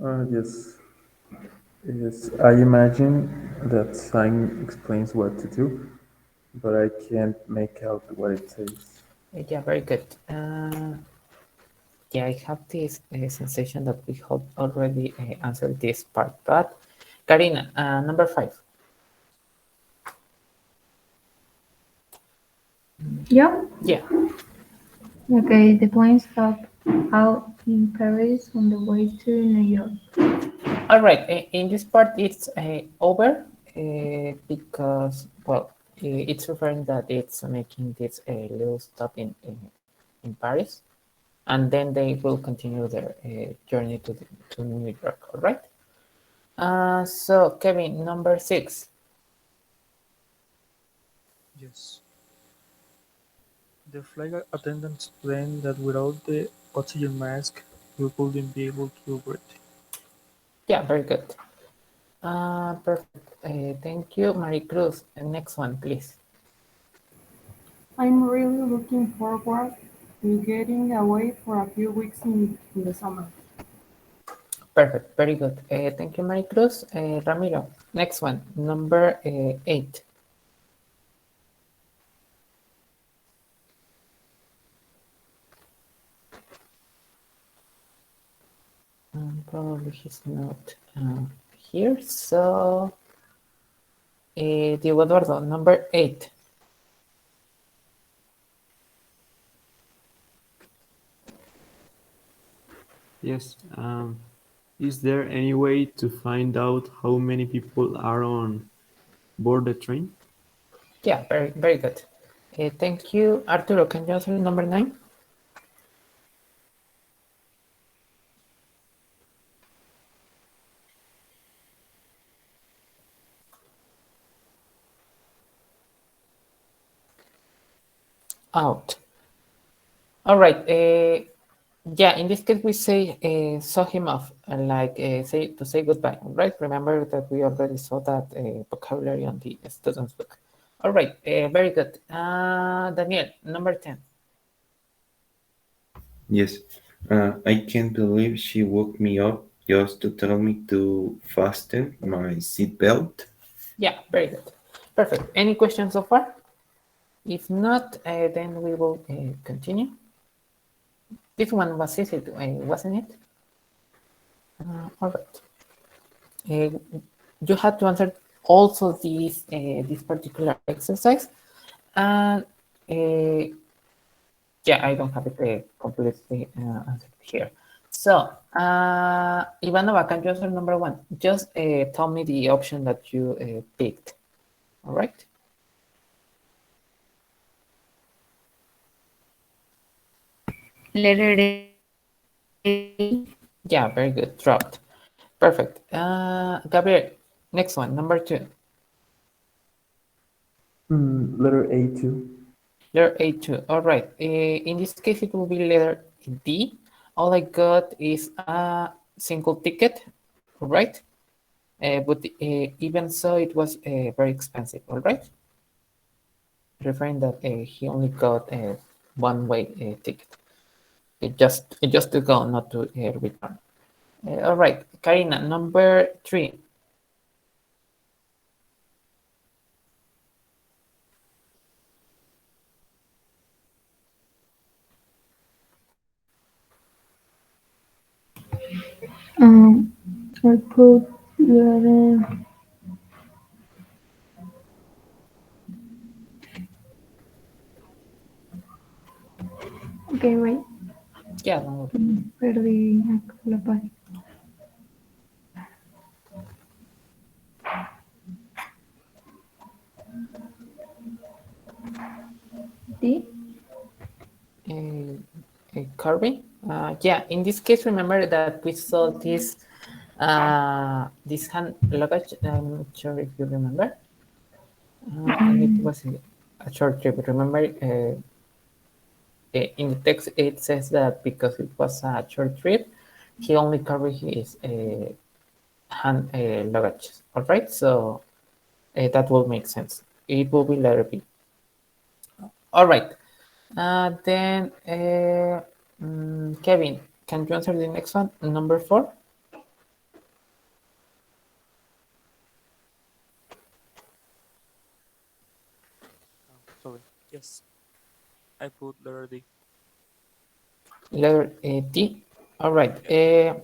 Yes. Yes, I imagine that sign explains what to do, but I can't make out what it says. Yeah, very good. Yeah, I have this sensation that we have already answered this part. But Karina, number 5. Yeah. Yeah. Okay, the plane stopped out in Paris on the way to New York. All right. In this part, it's over because, well, it's referring that it's making this little stop in Paris, and then they will continue their journey to New York. All right. So Kevin, number 6. Yes. The flight attendant explained that without the oxygen mask, we wouldn't be able to breathe. Yeah, very good. Perfect. Thank you, Maricruz. Next one, please. I'm really looking forward to getting away for a few weeks in the summer. Perfect. Very good. Thank you, Maricruz. Ramiro, next one, number 8. Probably he's not here. So, Diego Eduardo, number 8. Yes. Is there any way to find out how many people are on board the train? Yeah, very, very good. Thank you, Arturo. Can you answer number 9? Out. All right. Yeah, in this case, we say saw him off, like say goodbye. Right? Remember that we already saw that vocabulary on the student's book. All right. Very good. Daniel, number 10. Yes, I can't believe she woke me up just to tell me to fasten my seatbelt. Yeah, very good. Perfect. Any questions so far? If not, then we will continue. This one was easy, wasn't it? All right. You had to answer also this particular exercise, and yeah, I don't have it completely answered here. So, Ivanova, can you answer number 1? Just tell me the option that you picked. All right. Letter A. Yeah, very good. Dropped. Perfect. Gabriel, next one, number 2. Letter A2. Letter A2. All right. In this case, it will be letter D. All I got is a single ticket, right? But even so, it was very expensive. All right. Referring that he only got a one-way ticket. It just to go, not to return. All right, Karina, number 3. Um, I put letter. Okay, wait. Yeah, no. Perdí la página. D. Kirby. Yeah, in this case, remember that we saw this hand luggage. I'm not sure if you remember, and it was a short trip. Remember, in the text it says that because it was a short trip, he only carried his hand luggage. All right, so that will make sense. It will be letter B. All right. Then Kevin, can you answer the next one, number 4? Yes, I put letter D. Letter D. All right. Yeah.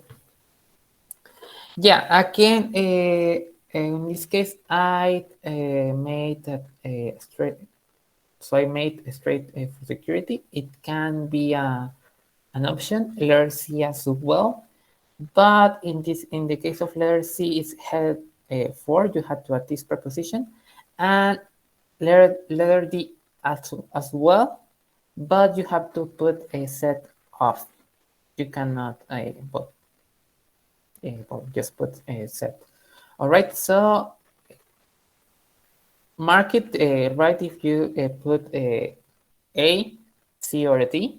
Yeah, again, in this case, I made that straight. So I made a straight for security. It can be an option. Letter C as well. But in the case of letter C, it's head for. You have to add this preposition, and letter D as well. But you have to put a set of. You cannot just put a set. All right. So mark it right if you put A, C, or a D.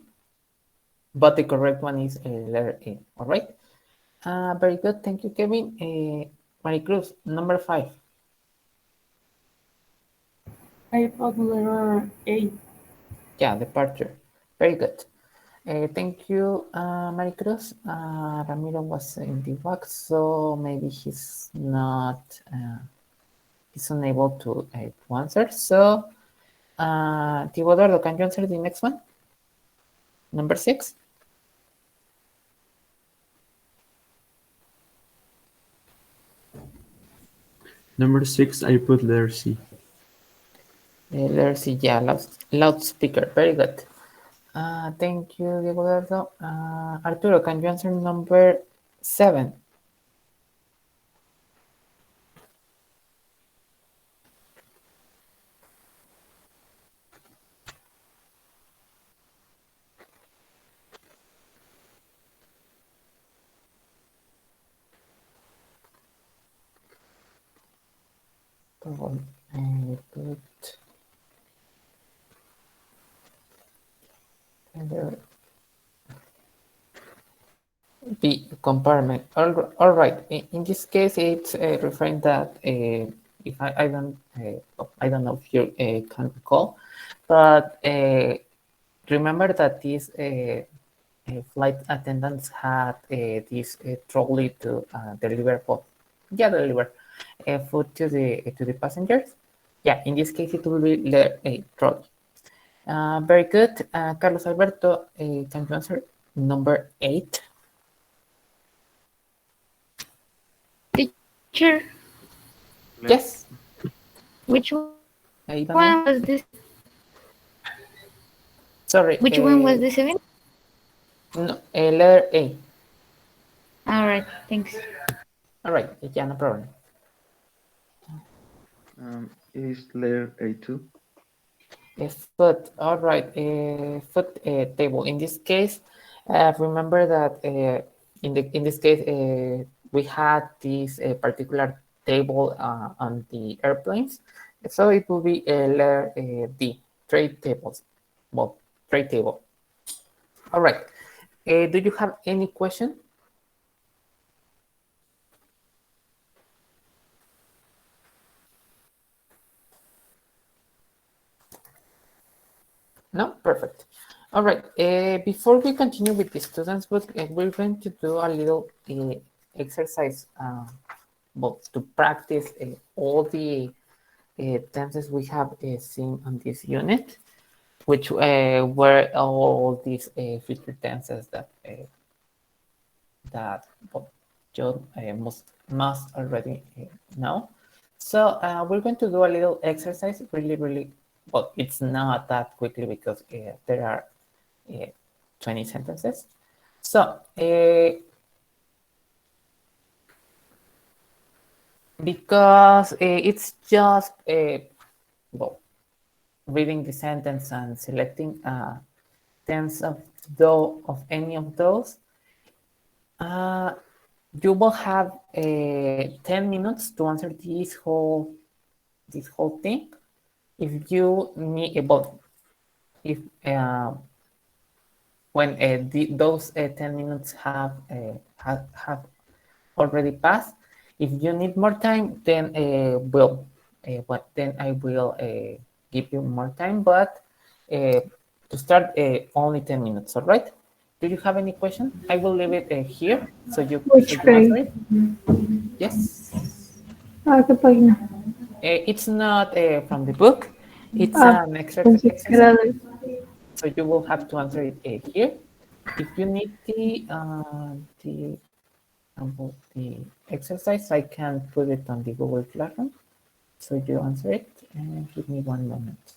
But the correct one is letter A. All right. Very good. Thank you, Kevin. Maricruz, number 5. I put letter A. Yeah, departure. Very good. Thank you, Maricruz. Ramiro was in the box, so maybe he's unable to answer. So, Teodoro, can you answer the next one? Number 6. Number 6, I put letter C. Letter C, yeah, loudspeaker. Very good. Thank you, Diego. Arturo, can you answer number 7? Put the compartment. All right. In this case, it's referring that if I don't know if you can recall, but remember that these flight attendants had this trolley to deliver food to the passengers. Yeah, in this case, it will be a trolley. Very good. Carlos Alberto, can you answer number 8? Teacher, Yes. which I don't one know. was this? Sorry. Which one was the 7? No, letter A. All right, thanks. All right. Yeah, no problem. Is letter A2? Foot. All right. Foot table. In this case, remember that in this case we had this particular table on the airplanes, so it will be letter D. Tray tables. Well, tray table. All right. Do you have any question? No? Perfect. All right. Before we continue with the students book, we're going to do a little exercise to practice all the tenses we have seen on this unit, which were all these future tenses that you must already know. So we're going to do a little exercise really, well, it's not that quickly because there are 20 sentences. So because it's just well, reading the sentence and selecting tense of any of those, you will have 10 minutes to answer this whole thing. If you need, well, if when those 10 minutes have already passed, if you need more time, then then I will give you more time. But to start, only 10 minutes. All right. Do you have any question? I will leave it here so you Which answer page? it. Yes. ¿Qué página? It's not from the book. It's Ah, an pensé que exercise, era de... so you will have to answer it here. If you need the exercise, I can put it on the Google Classroom. So you answer it and give me one moment.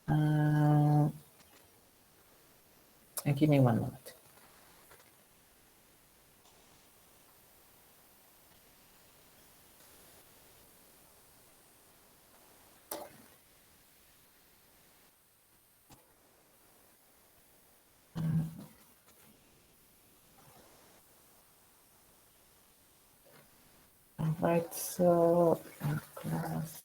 And give me one moment. All right, so class.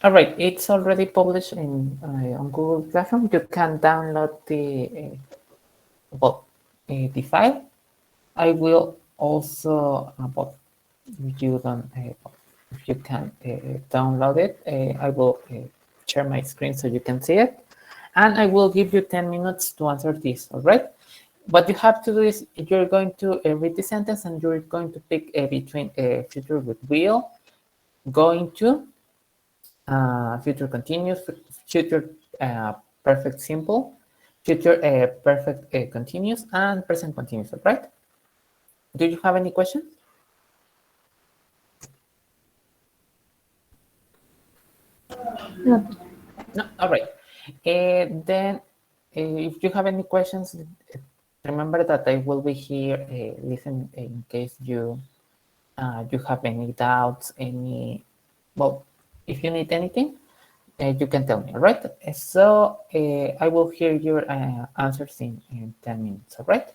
All right, it's already published in on Google Classroom. You can download the file. I will also if you don't if you can download it, I will share my screen so you can see it, and I will give you 10 minutes to answer this. All right. What you have to do is you're going to read the sentence and you're going to pick between future with will, going to, future continuous, future perfect simple, future perfect continuous, and present continuous, right? Do you have any questions? No, No? All right. Then if you have any questions, remember that I will be here listen in case you have any doubts, well, if you need anything, you can tell me, all right? So I will hear your answers in 10 minutes, all right?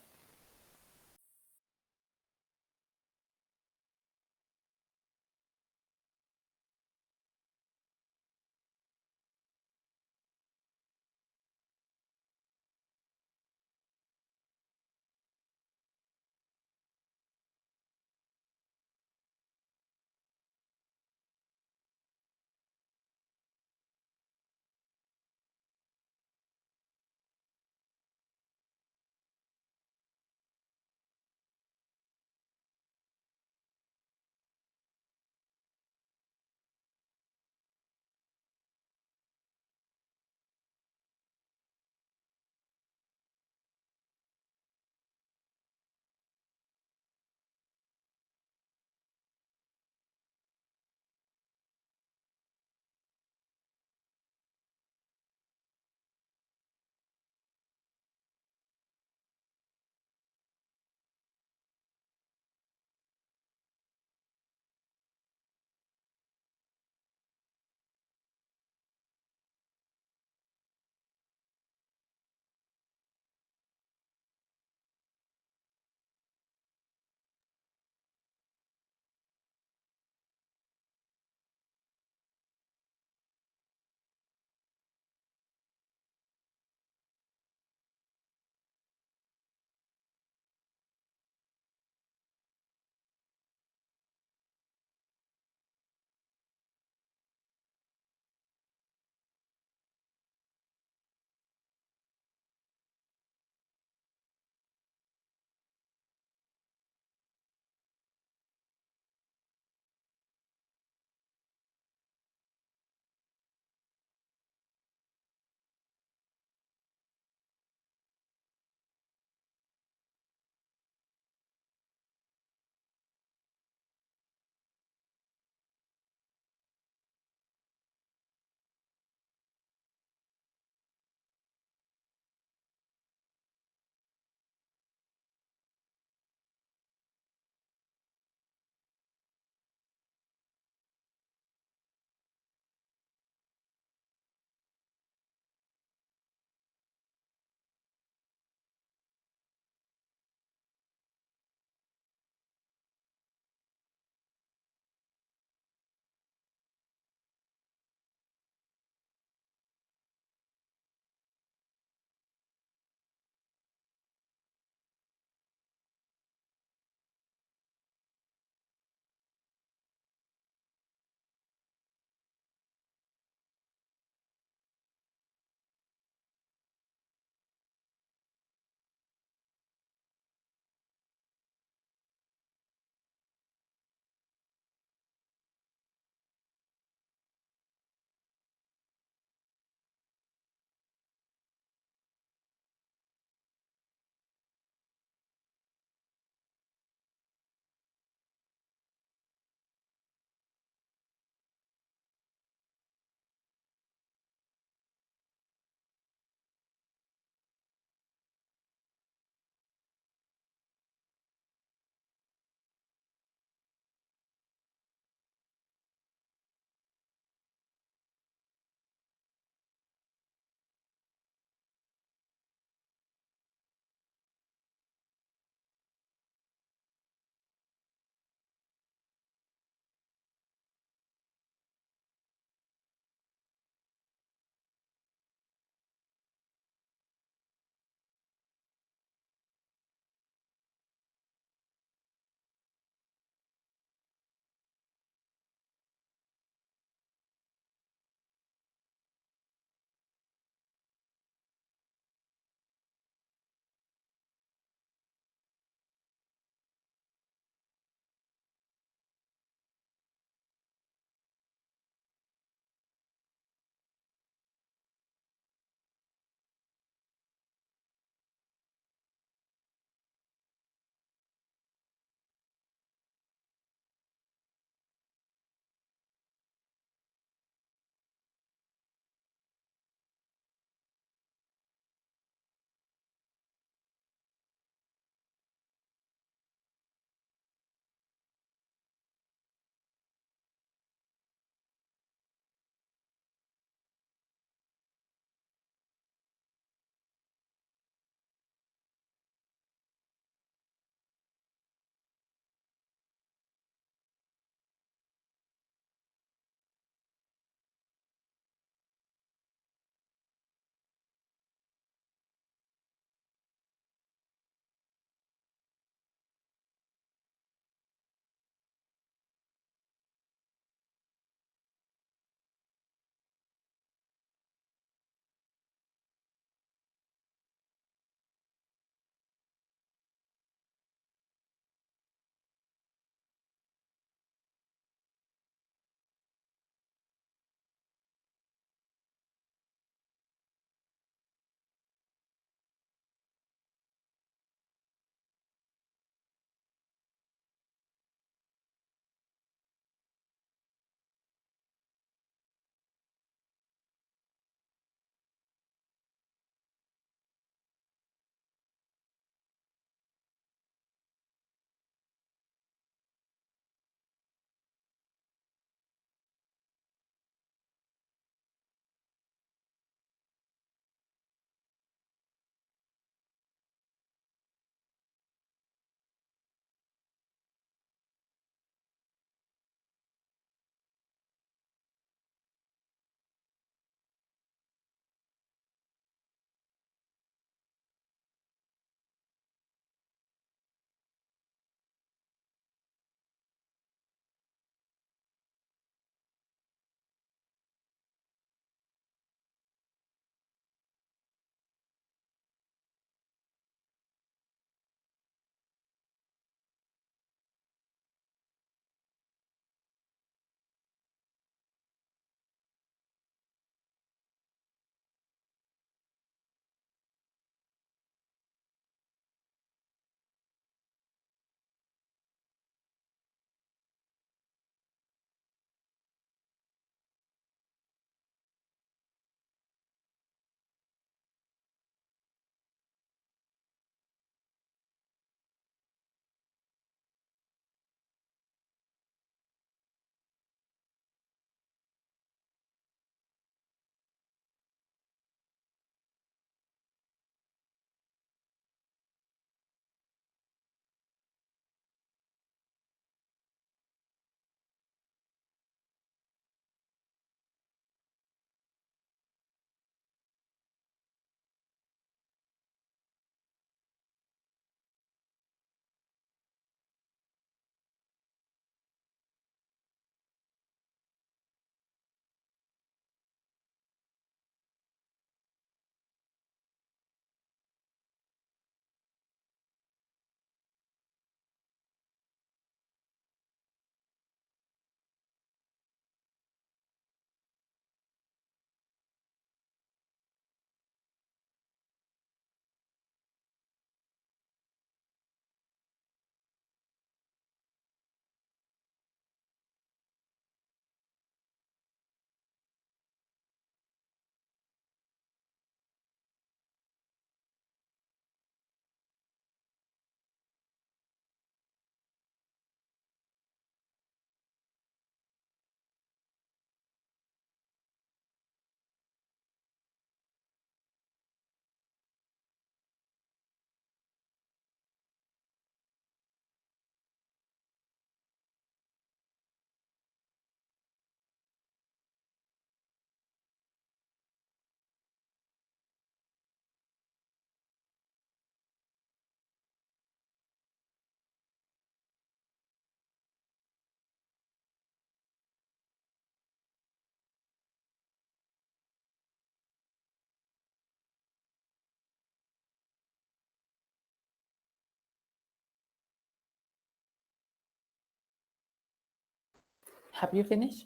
Have you finished?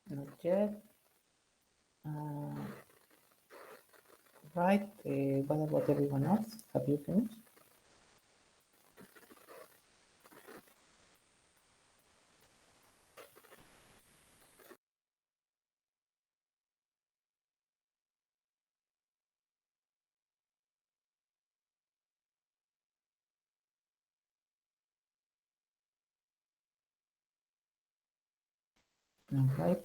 Not yet. Right. What about everyone else? Have you finished? All right.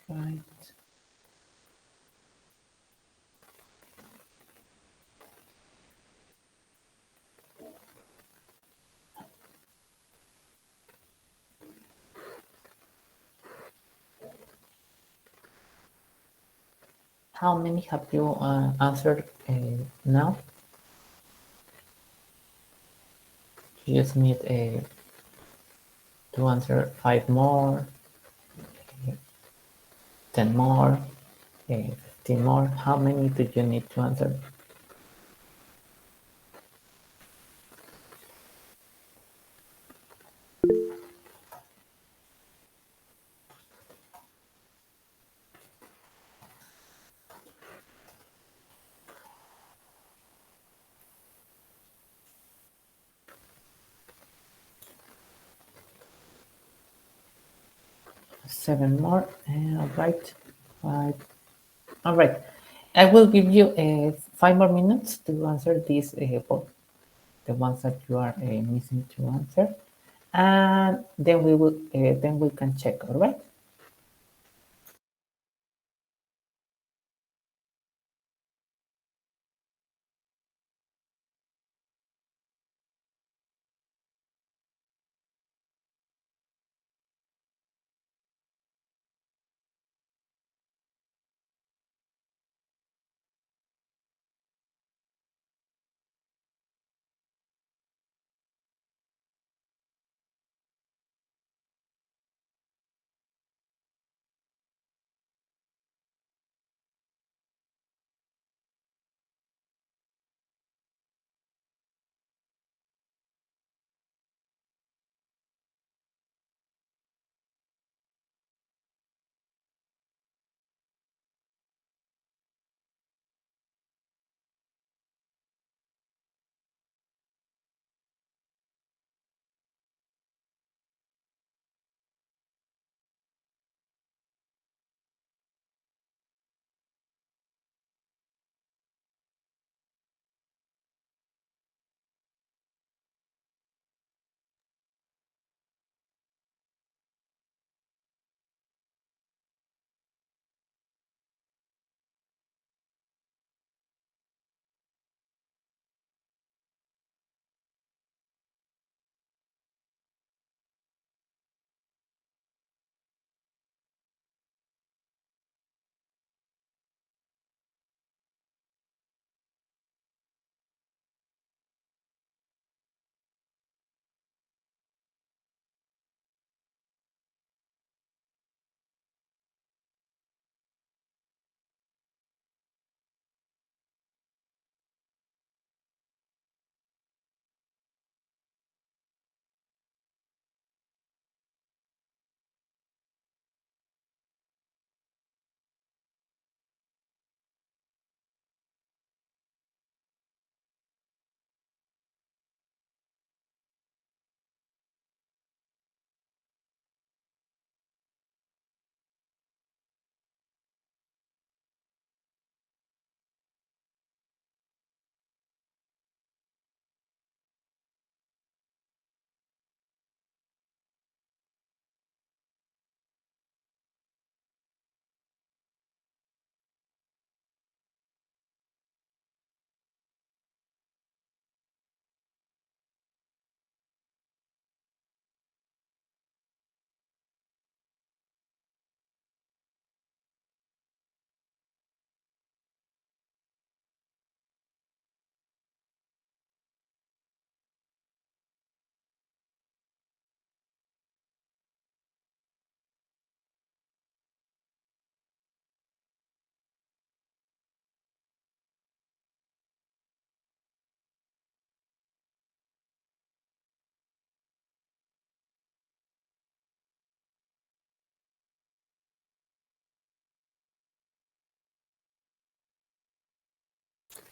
Right. How many have you answered now? You just need to answer 5 more, 10 more, 15 more. How many do you need to answer? Seven more. All right. Five. All right. I will give you 5 more minutes to answer these both, the ones that you are missing to answer, and then we can check. All right.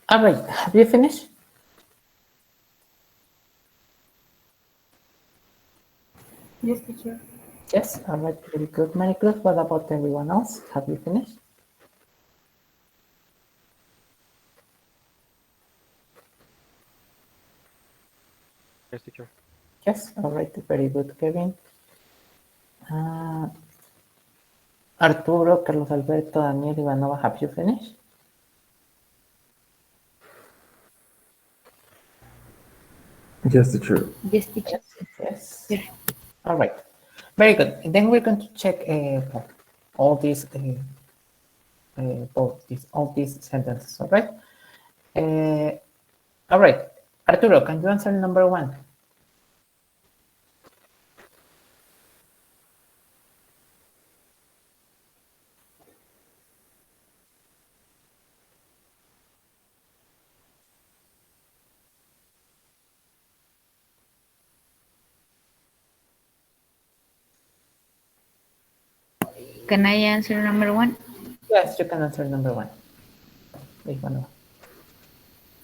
All right, have you finished? Yes, teacher. Yes, all right, very good. Maricruz, what about everyone else? Have you finished? Yes, teacher. Yes, all right, very good, Kevin. Arturo, Carlos Alberto, Daniel, Ivanova, have you finished? Yes, teacher. Yes, teacher. Yes. All right, very good. And then we're going to check all these all these sentences. All right. All right, Arturo, can you answer number one? Can I answer number one? Yes, you can answer number one. Ivanova.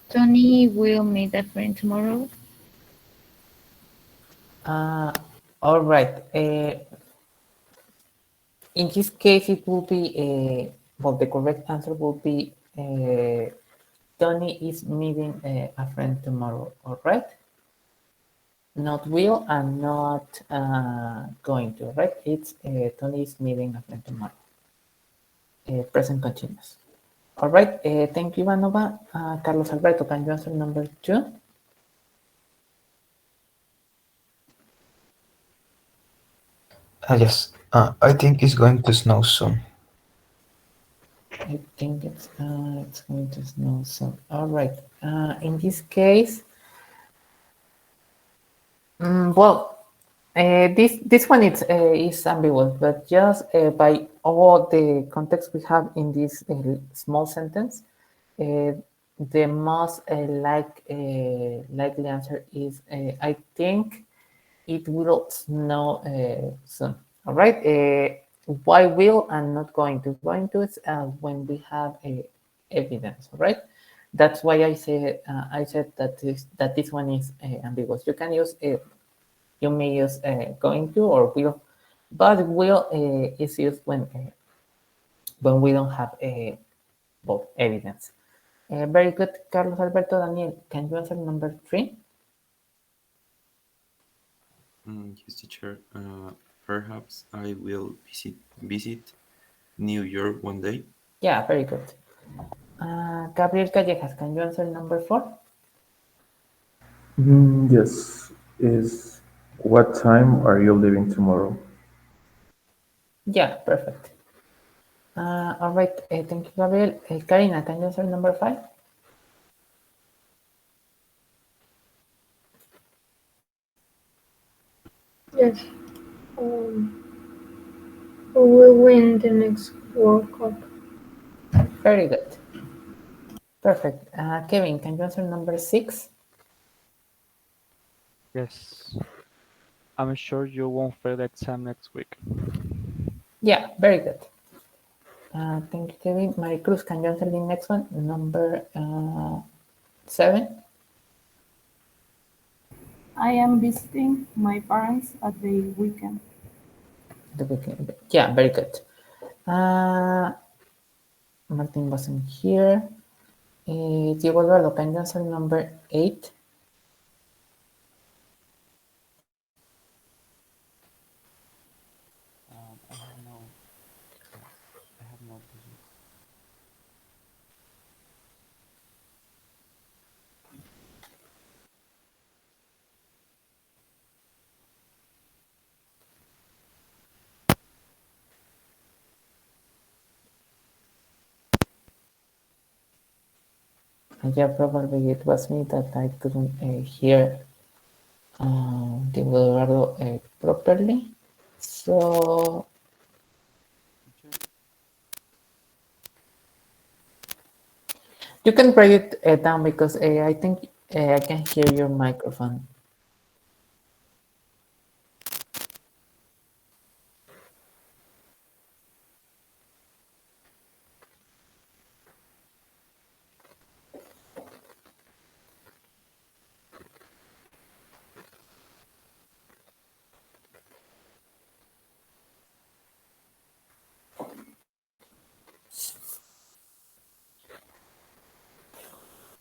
Tony will meet a friend tomorrow. All right. In this case, it will be well. The correct answer will be Tony is meeting a friend tomorrow. All right. Not will and not going to. Right. It's Tony is meeting a friend tomorrow. Present continuous. All right. Thank you, Ivanova. Carlos Alberto, can you answer number two? Yes, I think it's going to snow soon. I think it's going to snow soon. All right. In this case, well, this one is ambiguous, but just by all the context we have in this small sentence, uh, the most likely answer is I think it will snow soon. All right. Why will and not going to? Going to is when we have evidence. All right. That's why I said that this one is ambiguous. You can use you may use going to or will, but will is used when we don't have both evidence. Very good, Carlos Alberto. Daniel, can you answer number three? Yes, teacher. Perhaps I will visit New York one day. Yeah, very good. Gabriel Callejas, can you answer number four? Yes. Is what time are you leaving tomorrow? Yeah, perfect. All right, thank you, Gabriel. Karina, can you answer number five? Yes. Who will win the next World Cup? Very good. Perfect. Kevin, can you answer number six? Yes. I'm sure you won't fail the exam next week. Yeah, very good. Thank you, Kevin. Maricruz, can you answer the next one? Number seven? I am visiting my parents at the weekend. The weekend. Yeah, very good. Martin wasn't here. Diego Eduardo, can you answer number eight? I have no. I have no vision. Yeah, probably it was me that I couldn't hear Diego Eduardo properly. So Teacher, you can write it down because I think I can hear your microphone.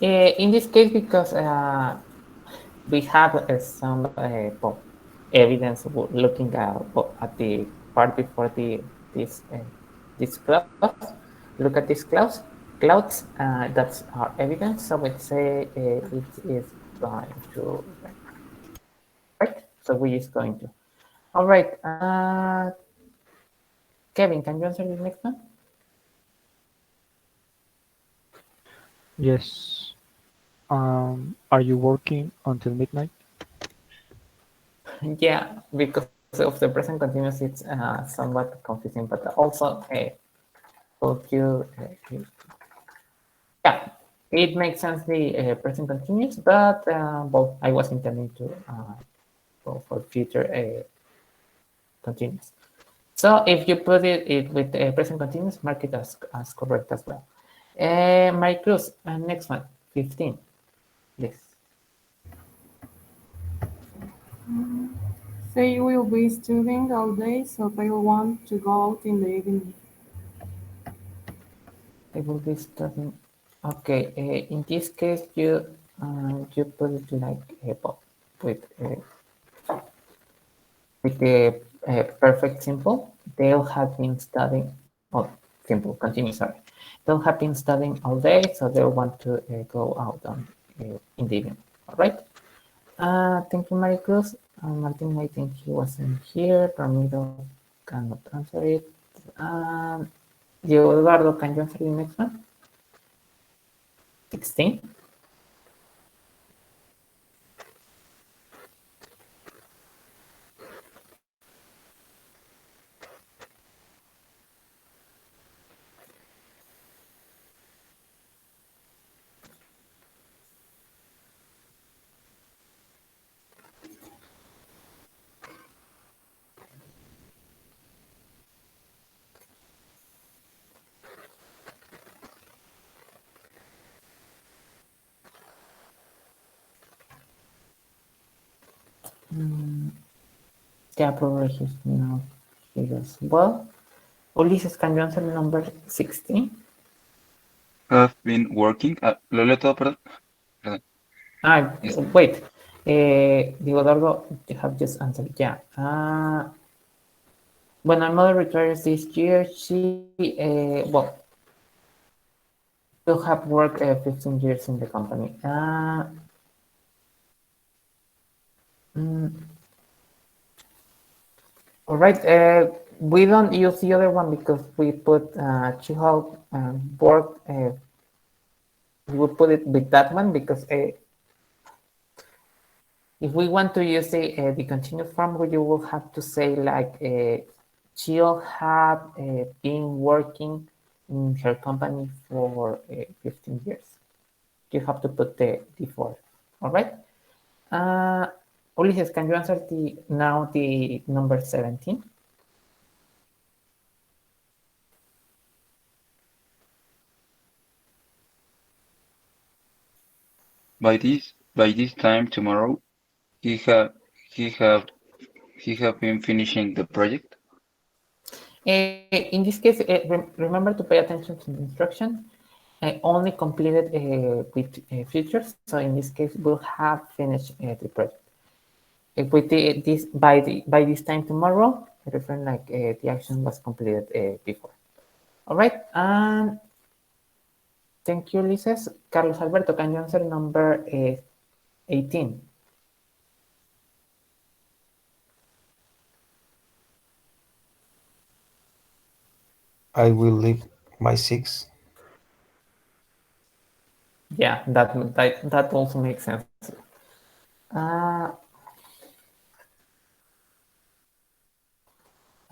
In this case, because we have some evidence looking at the part before this clause. Look at this clouds. That's our evidence. So we say it is going to right. So we is going to. All right. Kevin, can you answer the next one? Yes. Are you working until midnight? Yeah, because of the present continuous, it's somewhat confusing, but also would you yeah, it makes sense the present continuous, but well, I was intending to go for future continuous. So if you put it with present continuous, mark it as correct as well. Mary Cruz, next one, 15, please. They will be studying all day, so they will want to go out in the evening. I will be starting. Okay, in this case, you put it like with with the perfect simple. They'll have been studying. Oh, simple. Continue. Sorry. They'll have been studying all day, so they'll want to go out in the evening. All right. Thank you, Maricruz. Martin, I think he wasn't here. Ramiro cannot answer it. Diego Eduardo, can you answer the next one? 16. Yeah, probably he's not here as well. Ulises, can you answer number 16? Have been working. ¿Lo leo todo, perdón? Perdón. Yes. Wait. Diego Dorgo, you have just answered. Yeah. When my mother retires this year, she, well, will have worked 15 years in the company. Mm, all right. We don't use the other one because we put she have worked. We would put it with that one because if we want to use the continuous form, you will have to say like she'll have been working in her company for 15 years. You have to put the for. All right. Ulises, can you answer the number 17? By this time tomorrow, he have he have he have been finishing the project. In this case, remember to pay attention to the instruction. Only completed with features. So in this case, we'll have finished the project. If we did this by this time tomorrow, referring like the action was completed before. All right. Thank you, Ulises. Carlos Alberto, can you answer number 18? I will leave by 6. Yeah, that also makes sense.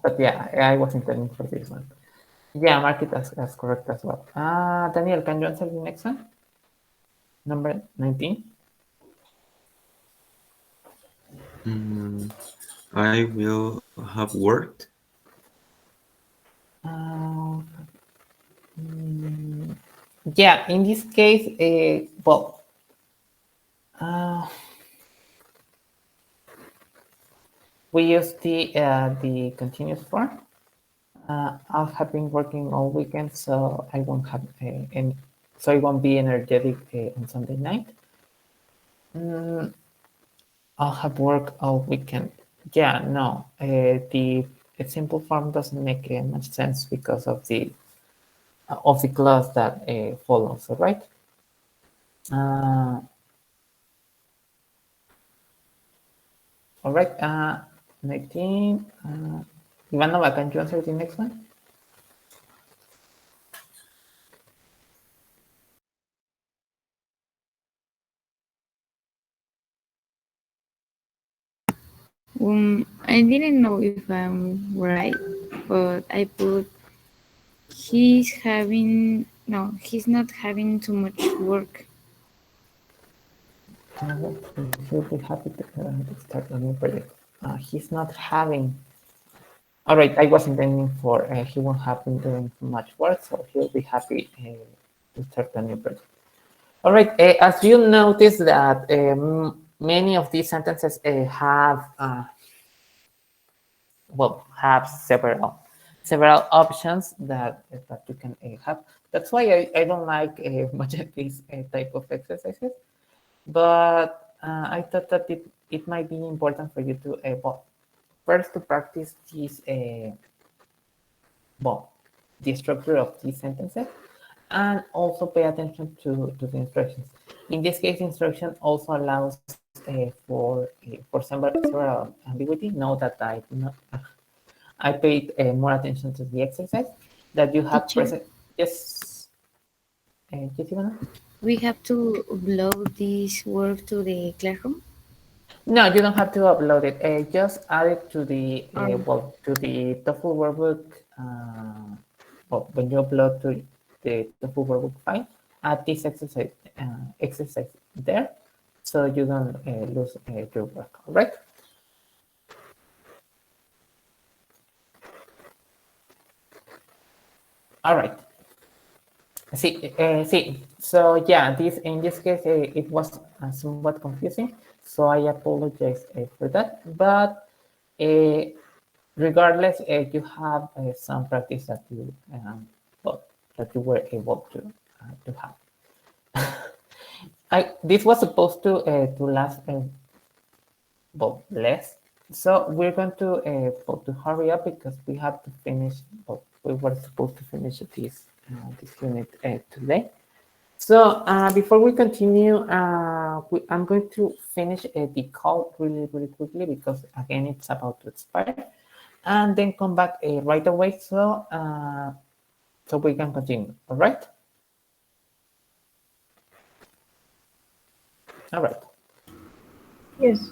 But yeah, I was intending for this one. Yeah, mark it as correct as well. Daniel, can you answer the next one? Number 19. I will have worked. Yeah, in this case, well, we use the continuous form. I'll have been working all weekend, so I won't have any. so I won't be energetic on Sunday night. Mm, I'll have work all weekend. Yeah, no, the simple form doesn't make much sense because of the clause that follows. All right. Uh, all right. 19. Ivanova, can you answer the next one? I didn't know if I'm right, but I put he's not having too much work. He'll be happy to start a new project. He's not having. All right, I was intending for he won't have been doing much work, so he'll be happy to start a new project. All right, as you notice that many of these sentences have have several options that you can have. That's why I don't like much of these type of exercises. But I thought that it might be important for you to first to practice these the structure of these sentences, and also pay attention to the instructions. In this case, instruction also allows for several ambiguity. Know that I paid more attention to the exercise that you have Teacher, present. Yes, yes, Ivana? we have to upload this work to the classroom. No, you don't have to upload it. Just add it to the Um, to the TOEFL workbook. When you upload to the TOEFL workbook file, add this exercise there, so you don't lose your work. All right. All right. See. So yeah, this in this case it was somewhat confusing. So I apologize for that. But uh, regardless, you have some practice that well, that you were able to have. This was supposed to last less. So we're going to hurry up because we have to finish. Well, we were supposed to finish this unit today. So before we continue, I'm going to finish the call really quickly because again it's about to expire, and then come back right away so we can continue. All right. All right. Yes.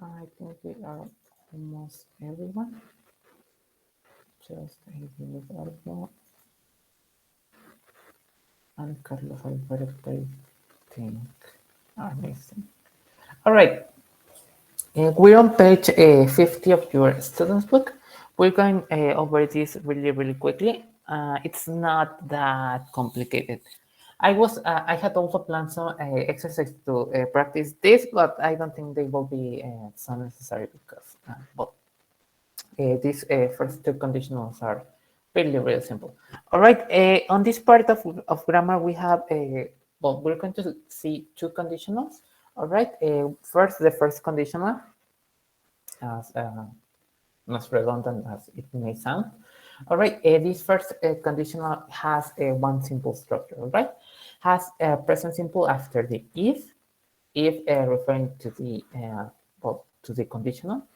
I think we are almost everyone. Just Alberto and Carlos Alberto, I think, are missing. All right. We're on page 50 of your student's book. We're going over this really quickly. It's not that complicated. I had also planned some exercise to practice this, but I don't think they will be so necessary because, these first two conditionals are really simple. All right, on this part of grammar, we have, we're going to see two conditionals. All right, first, the first conditional. as redundant as it may sound. All right, this first conditional has one simple structure, all right? Has a present simple after the if referring to the to the conditional,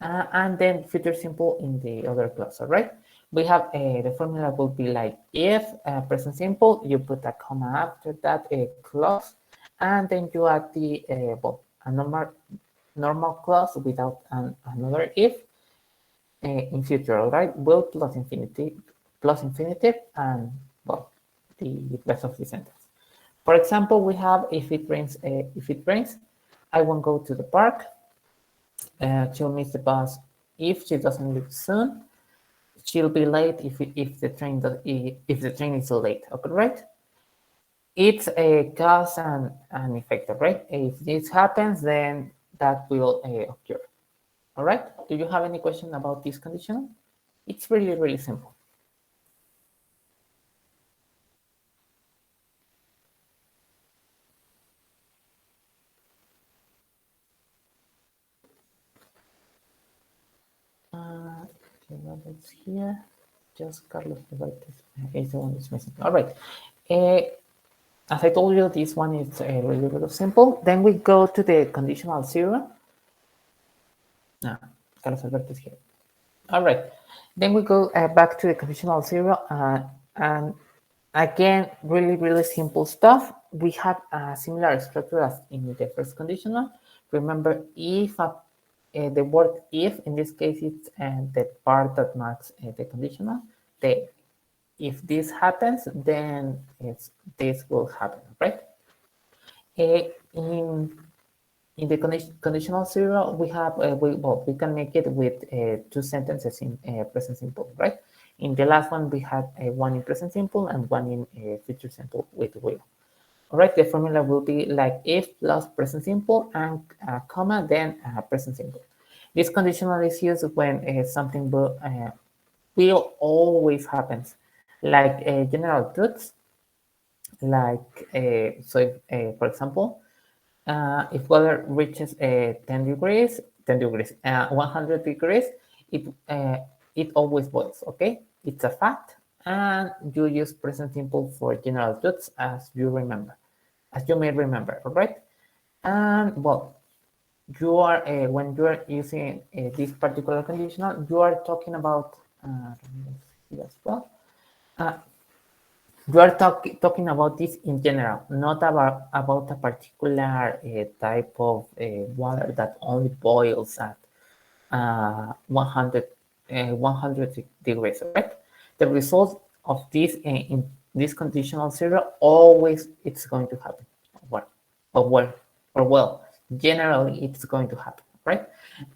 and then future simple in the other clause, all right? We have the formula will be like if present simple, you put a comma after that clause, and then you add the a normal clause without another if in future, all right? Will plus infinitive, and well, the rest of the sentence. For example, we have if it rains, I won't go to the park. She'll miss the bus if she doesn't leave soon. She'll be late if the train is late. Okay, right? It's a cause and effect, right? If this happens, then that will occur. All right. Do you have any question about this condition? It's really, really simple. Okay, what is here? Just Carlos is the one that's missing. All right. As I told you, this one is really, really simple. Then we go to the conditional zero. Carlos Alberto is here. All right. Then we go back to the conditional zero. And again, really, really simple stuff. We have a similar structure as in the first conditional. Remember, if the word if, in this case, it's the part that marks the conditional. If this happens, then this will happen, right? In the conditional zero, we have we can make it with two sentences in present simple, right? In the last one, we had one in present simple and one in future simple with will. All right, the formula will be like if plus present simple and comma, then present simple. This conditional is used when something will always happens, like general truths, like so if, for example, if weather reaches 10 degrees, 100 degrees, it always boils, okay? It's a fact, and you use present simple for general truths as you may remember, all right? And well, you are when you are using this particular conditional, you are talking about here as well. You are talking about this in general, not about a particular type of water that only boils at 100 degrees, right? The result of this in this conditional zero always it's going to happen. Well, generally it's going to happen, right?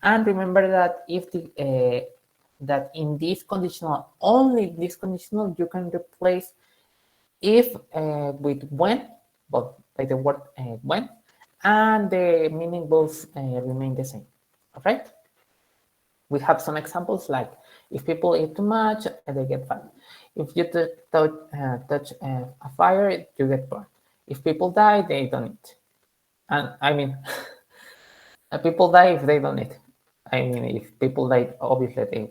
And remember that if that in this conditional, only this conditional, you can replace if with when, but by the word when, and the meaning both remain the same. All right. We have some examples like if people eat too much, they get fat. If you touch a fire, you get burned. If people die, they don't eat. And I mean, people die if they don't eat. I mean, if people die, obviously they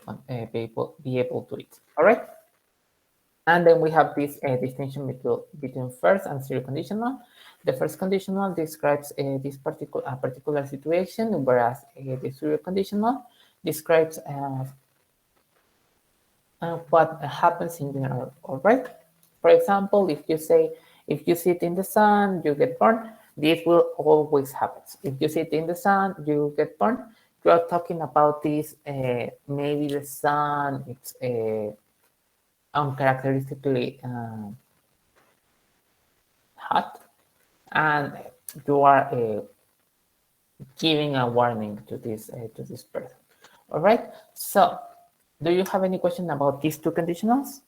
won't be able to eat. All right. And then we have this distinction between first and zero conditional. The first conditional describes this particular situation, whereas the zero conditional describes what happens in general, all right? For example, if you say, if you sit in the sun, you get burned, this will always happen. If you sit in the sun, you get burned. You are talking about this, maybe the sun, it's uncharacteristically hot, and you are giving a warning to this person. All right. So, do you have any question about these two conditionals?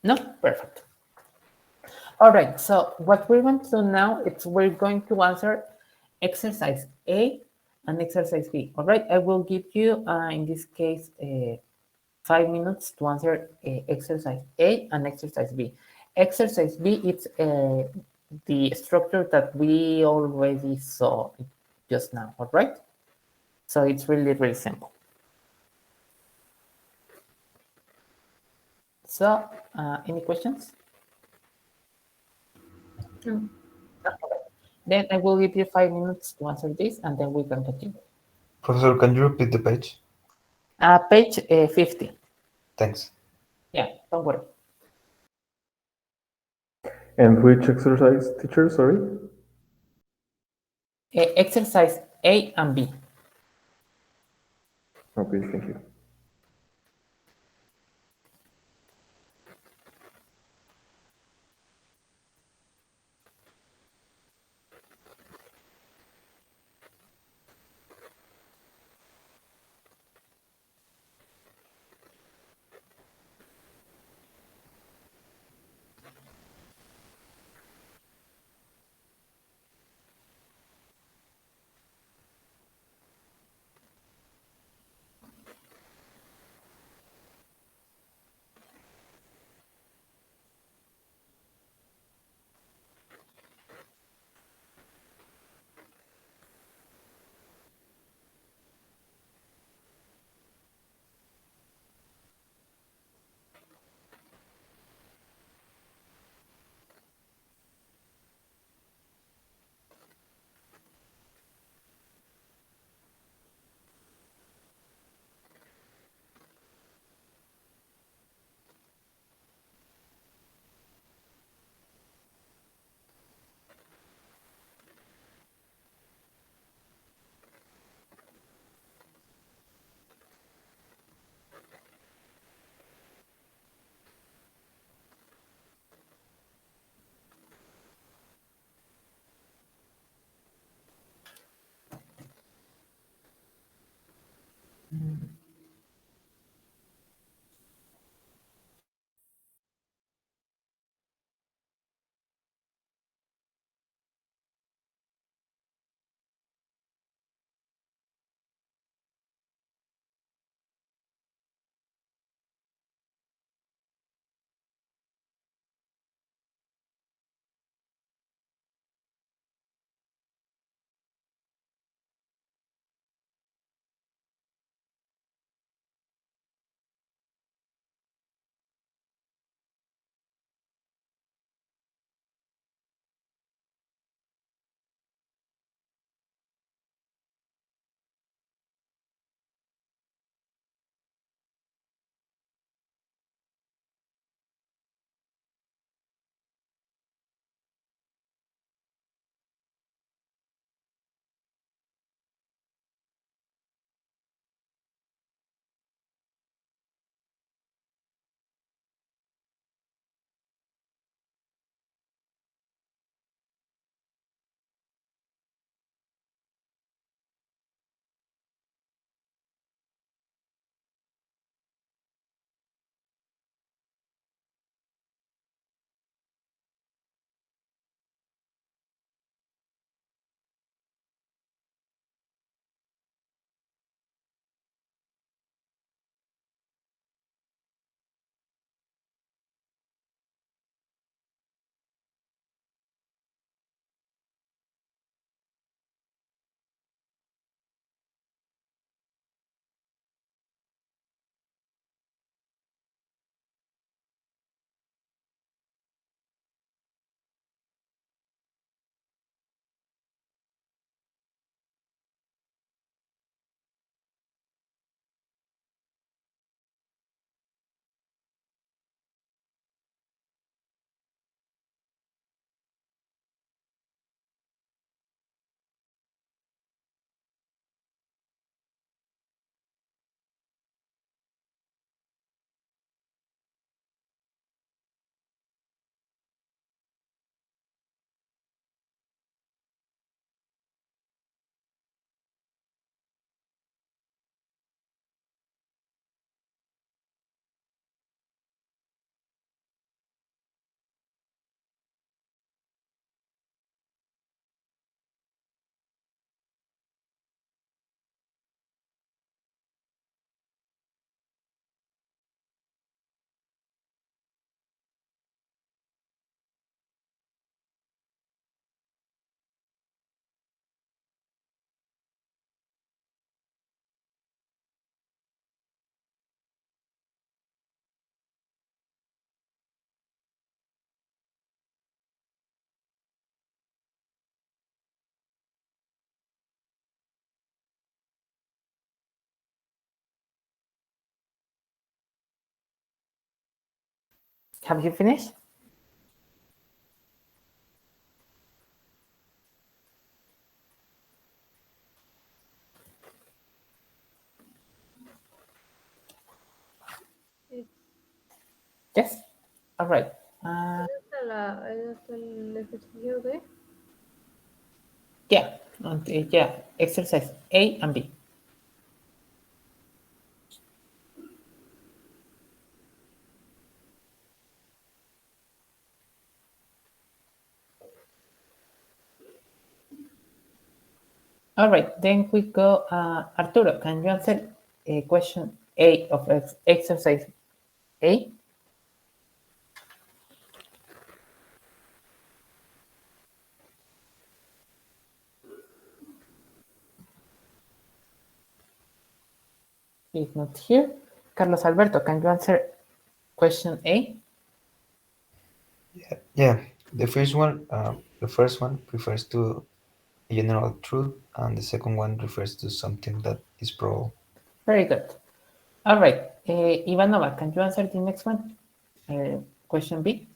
No, perfect. All right. So, what we're going to do now is we're going to answer exercise A and exercise B. All right. I will give you, in this case, 5 minutes to answer exercise A and exercise B. Exercise B, it's the structure that we already saw just now, all right? So it's really, really simple. So, any questions? No. Then I will give you 5 minutes to answer this, and then we can continue. Professor, can you repeat the page? Page 50. Thanks. Yeah, don't worry. And which exercise, teacher? Sorry. Exercise A and B. Okay, thank you. Have you finished? Yes. All right. El ejercicio B. Yeah. Yeah. Exercise A and B. All right. Then we go. Arturo, can you answer question A of exercise A? He's not here. Carlos Alberto, can you answer question A? Yeah, the first one refers to a general truth, and the second one refers to something that is probable. Very good. All right. Ivanova, can you answer the next one? Question B.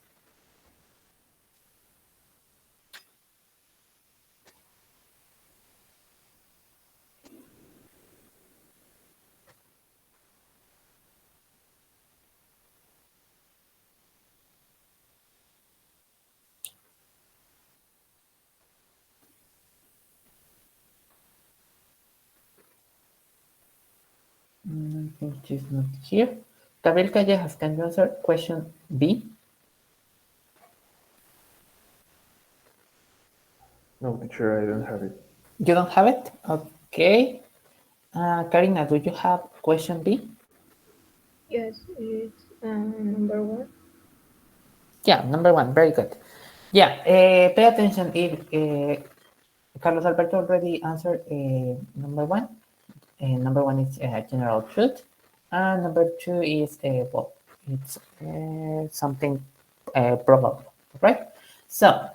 Which is not here. Gabriel Callejas, can you answer question B? No, teacher, I don't have it. You don't have it? Okay. Karina, do you have question B? Yes, it's number 1. Yeah, number 1. Very good. Yeah, pay attention if Carlos Alberto already answered number 1. Number 1 is general truth. And number 2 is, well, it's something probable, right? So,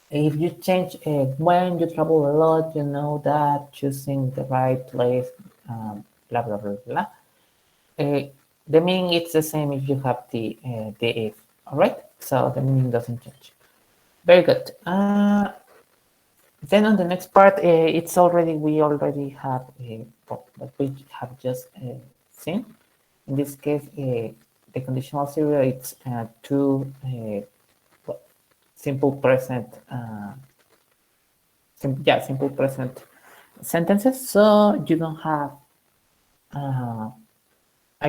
if you change when you travel a lot, you know that choosing the right place, blah, blah, blah, blah. The meaning is the same if you have the if, all right? So the meaning doesn't change. Very good. Then on the next part, we already have what we have just seen. In this case, the conditional serial it's two simple present, simple present sentences. So you don't have. I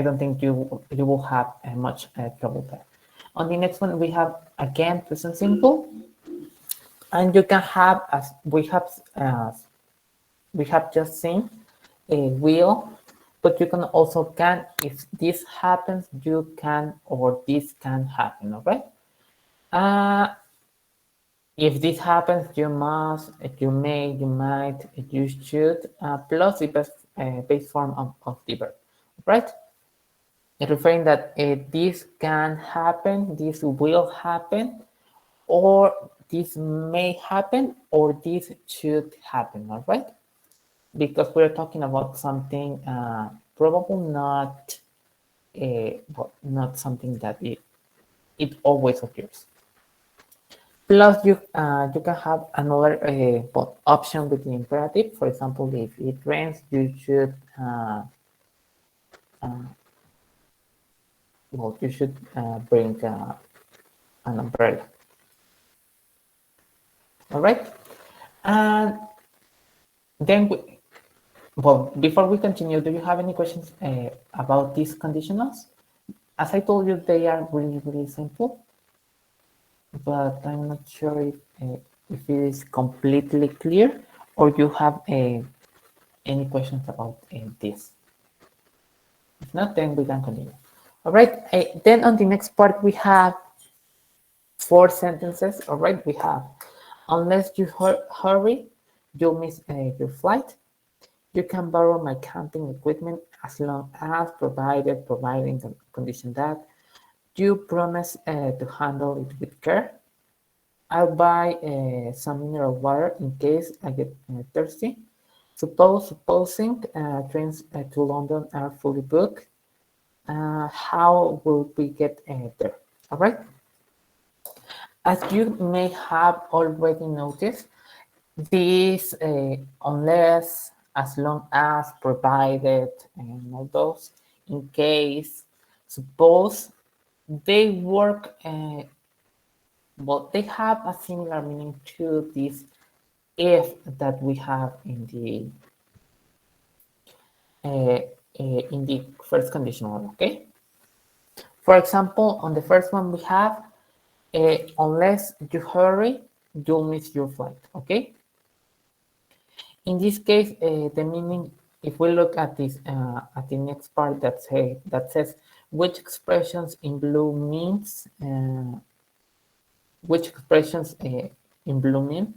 don't think you will have much trouble there. On the next one, we have again present simple, and you can have as we have just seen a will, but you can also can if this happens, you can or this can happen. All right. If this happens, you must, you may, you might, you should, plus the base form of the verb, right? Referring that this can happen, this will happen, or this may happen, or this should happen, all right? Because we're talking about something probable, not not something that it always occurs. Plus, you can have another option with the imperative. For example, if it rains, you should bring an umbrella. All right, and then before we continue, do you have any questions about these conditionals? As I told you, they are really, really simple, but I'm not sure if it is completely clear or you have any questions about this. If not, then we can continue. All right, then on the next part, we have 4 sentences. All right, we have, unless you hurry, you'll miss your flight. You can borrow my camping equipment as long as providing the condition that you promise to handle it with care. I'll buy some mineral water in case I get thirsty. Supposing trains to London are fully booked, how will we get there? All right. As you may have already noticed, this unless, as long as, provided, and all those, in case, suppose, they work, well, they have a similar meaning to this if that we have in the first conditional, okay? For example, on the first one we have, unless you hurry, you'll miss your flight, okay? In this case, the meaning, if we look at this, at the next part that says which expressions in blue means, which expressions in blue mean,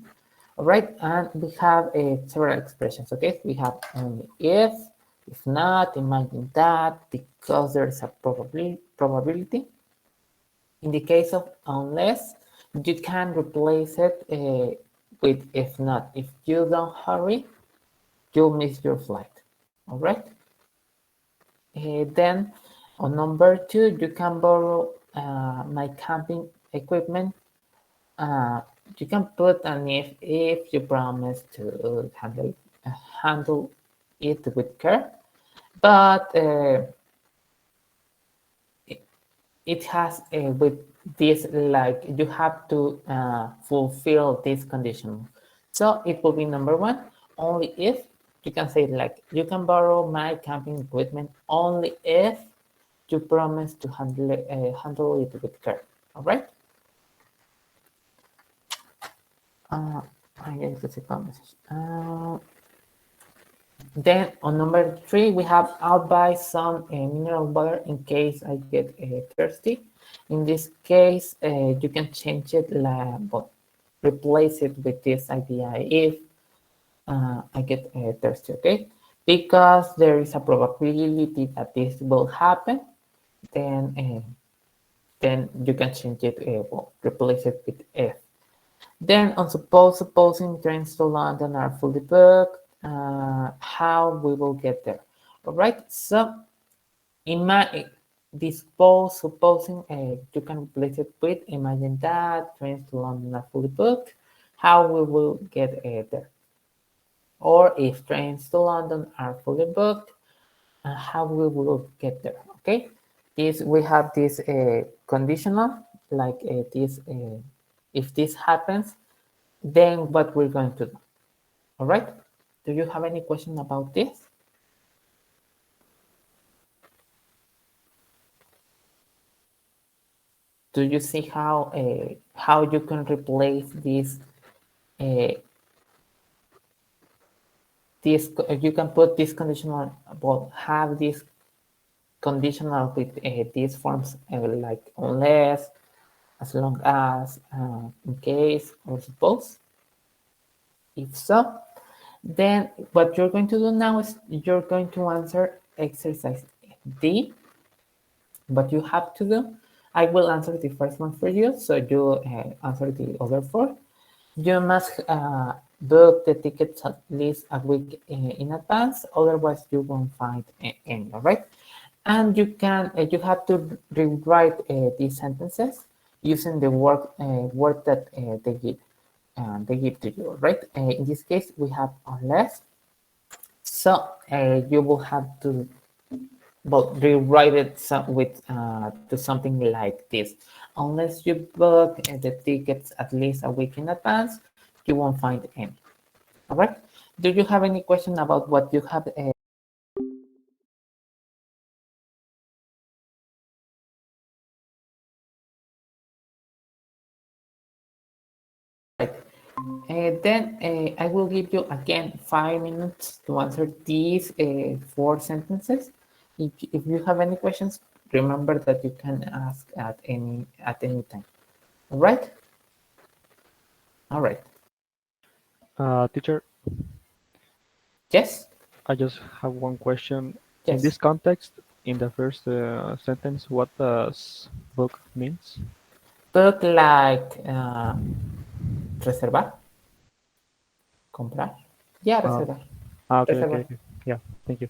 all right? And we have several expressions, okay? We have only if not, imagine that, because there's a probability. In the case of unless, you can replace it with if not. If you don't hurry, you'll miss your flight. All right. Then on number 2, you can borrow my camping equipment. You can put an if you promise to handle it with care, but it has with this, like, you have to fulfill this condition. So it will be number 1, only if. You can say like, you can borrow my camping equipment only if you promise to handle it with care. All right. I guess it's a conversation. Then on number 3, we have I'll buy some mineral water in case I get thirsty. In this case, you can change it, but replace it with this idea if I get thirsty, okay? Because there is a probability that this will happen, then you can change it, well, replace it with if. Then on supposing trains to London are fully booked, how we will get there. All right, so supposing you can replace it with imagine that trains to London are fully booked, how we will get there. Or if trains to London are fully booked, how we will get there, okay? We have this conditional, like this, if this happens, then what we're going to do. All right. Do you have any question about this? Do you see how you can replace this? You can put this conditional, well, have this conditional with these forms like unless, as long as, in case, or suppose. If so, then what you're going to do now is you're going to answer exercise D. What you have to do, I will answer the first one for you, so you answer the other 4. You must book the tickets at least a week in advance, otherwise you won't find any, all right? And you have to rewrite these sentences using the word that they give to you, right? In this case, we have unless. So you will have to rewrite it to something like this. Unless you book the tickets at least a week in advance, you won't find any. All right. Do you have any question about what you have? Then I will give you again 5 minutes to answer these 4 sentences. If you have any questions, remember that you can ask at any time. All right. All right. Teacher, Yes. I just have one question. In Yes. this context, in the first sentence, what does book means? Book, like reservar, comprar. Yeah, reservar. Okay, okay, Reservar. okay. Yeah, thank you.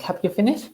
Have you finished?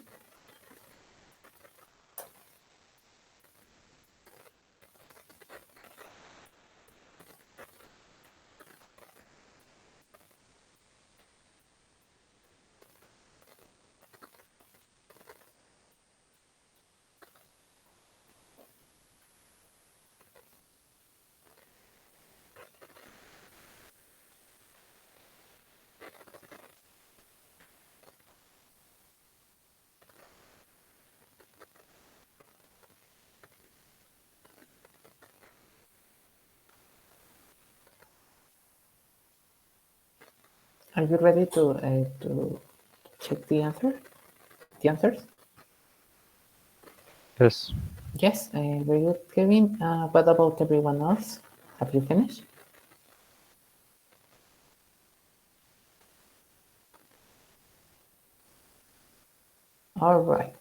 Are you ready to check the answer? The answers? Yes. Yes, very good, Kevin. What about everyone else? Have you finished? All right.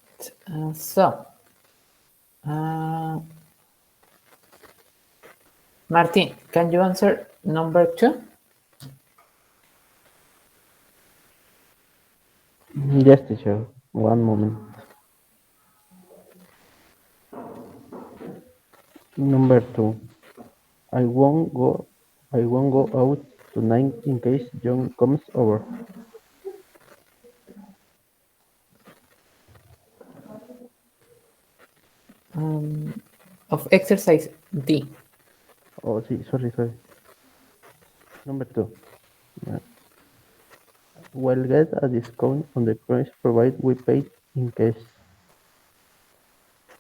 Martin, can you answer number 2? Yes, teacher. One moment. Number 2. I won't go. I won't go out tonight in case John comes over. Of exercise D. Oh, sí, sorry. Number 2. We'll get a discount on the price provided we paid in cash.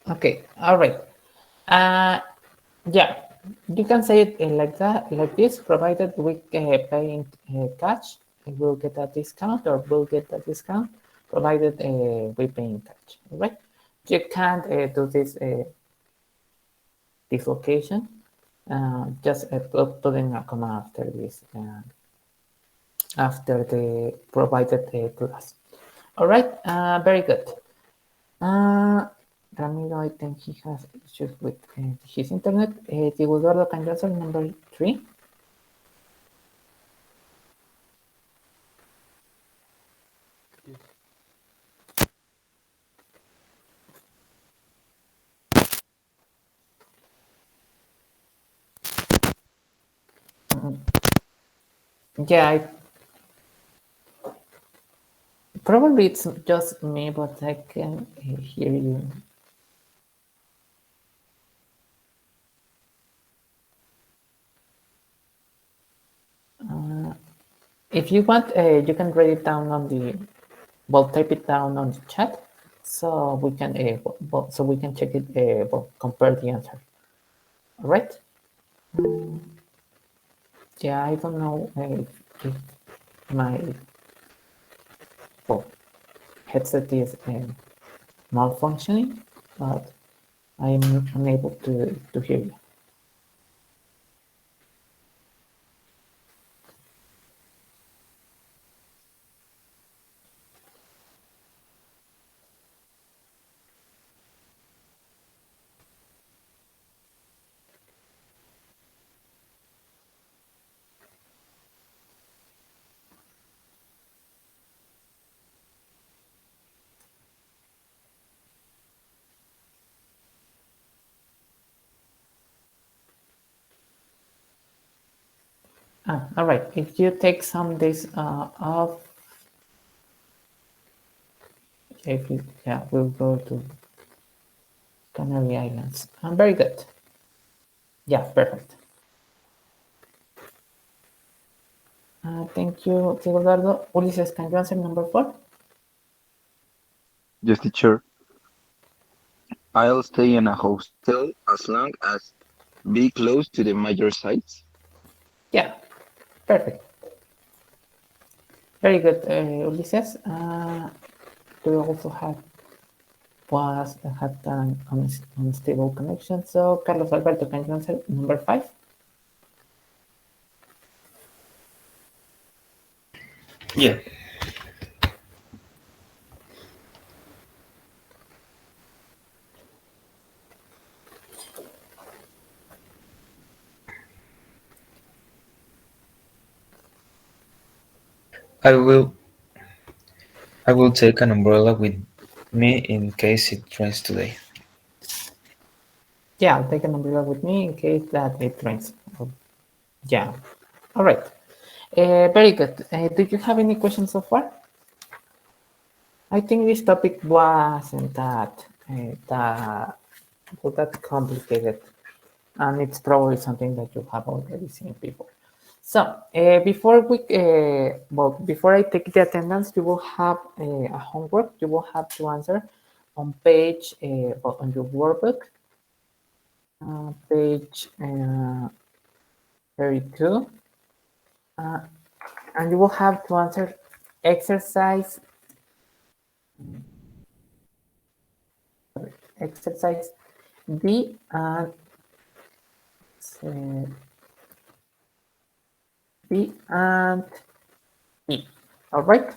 Okay, all right. Yeah, you can say it like that, like this, provided we pay in cash, we'll get a discount, or we'll get a discount, provided we pay in cash, all right? You can't do this location, just putting a comma after this, after the provided class. All right, very good. Ramiro, I think he has issues with his internet. Diego Eduardo, can you answer number 3? Yeah, probably it's just me, but I can hear you. If you want, you can write it down on the, well, type it down on the chat, so we can, so we can check it, compare the answer. All right. Yeah, I don't know if my headset is malfunctioning, but I'm unable to hear you. All right. If you take some days off, we'll go to Canary Islands. Very good. Yeah, perfect. Thank you, Eduardo. Ulises, can you answer number 4? Yes, teacher. I'll stay in a hostel as long as be close to the major sites. Yeah, perfect. Very good, Ulises. We also had an unstable connection. So, Carlos Alberto, can you answer number 5? Yeah. I will I will take an umbrella with me in case it rains today. Yeah, I'll take an umbrella with me in case that it rains. Oh, yeah. All right. Very good. Do you have any questions so far? I think this topic wasn't that complicated, and it's probably something that you have already seen before. So before I take the attendance, you will have a homework. You will have to answer on page on your workbook, page 32, and you will have to answer exercise D and B and E. All right.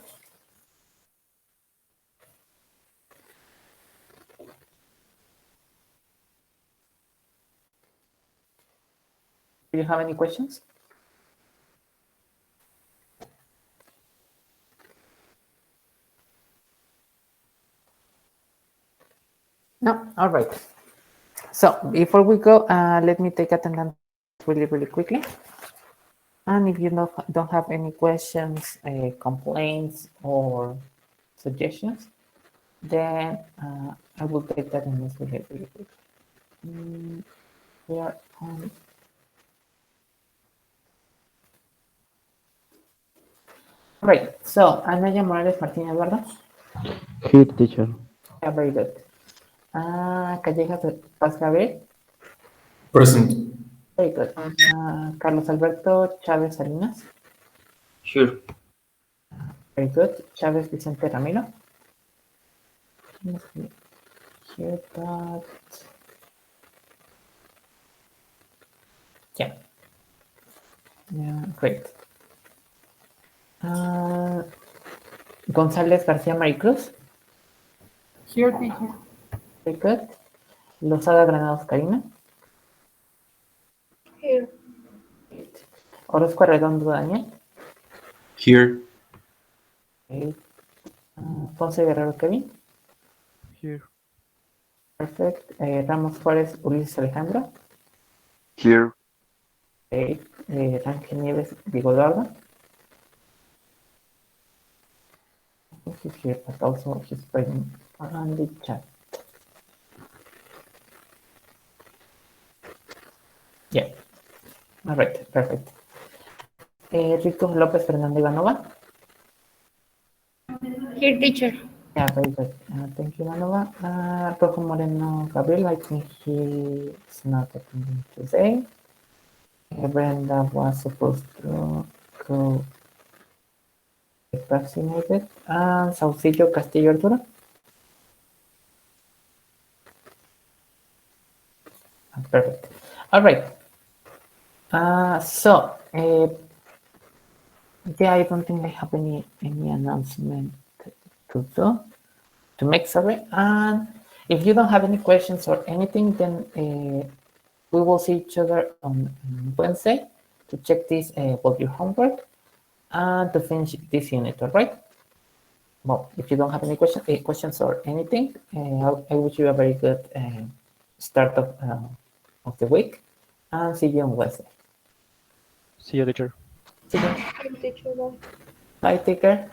Do you have any questions? No? All right. So before we go, let me take attendance really quickly. And if you don't have any questions, complaints, or suggestions, then I will take that attendance really quickly. We are on. All right. So Anaya Morales Martin Eduardo. Here, teacher. Yeah, very good. Callejas Paz Gabriel. Present. Very good. Carlos Alberto Chávez Salinas. Here. Very good. Chávez Vicente Ramiro. Here, but yeah. Yeah, great. González García Maricruz. Here, teacher. Very good. Lozada Granados Karina. Here. Orozco Arredondo Daniel. Here. Okay. Ponce Guerrero Kevin. Here. Perfect. Ramos Juárez Ulises Alejandro. Here. Okay. Ángel Nieves Diego Eduardo. I think he's here, but also he's present on the chat. Yeah. All right. Perfect. Rico López Fernando Ivanova. Here, teacher. Yeah, very good. Thank you, Ivanova. Rojo Moreno Gabriel, I think he's not attending today. Brenda was supposed to go get vaccinated. Saucillo Castillo Arturo. Perfect. All right. Yeah, I don't think I have any announcement to make, sorry. And if you don't have any questions or anything, then we will see each other on Wednesday to check this about your homework and to finish this unit, all right? Well, if you don't have any questions or anything, I wish you a very good start of the week, and see you on Wednesday. See you, teacher. See you. Teacher, bye. Bye, take care.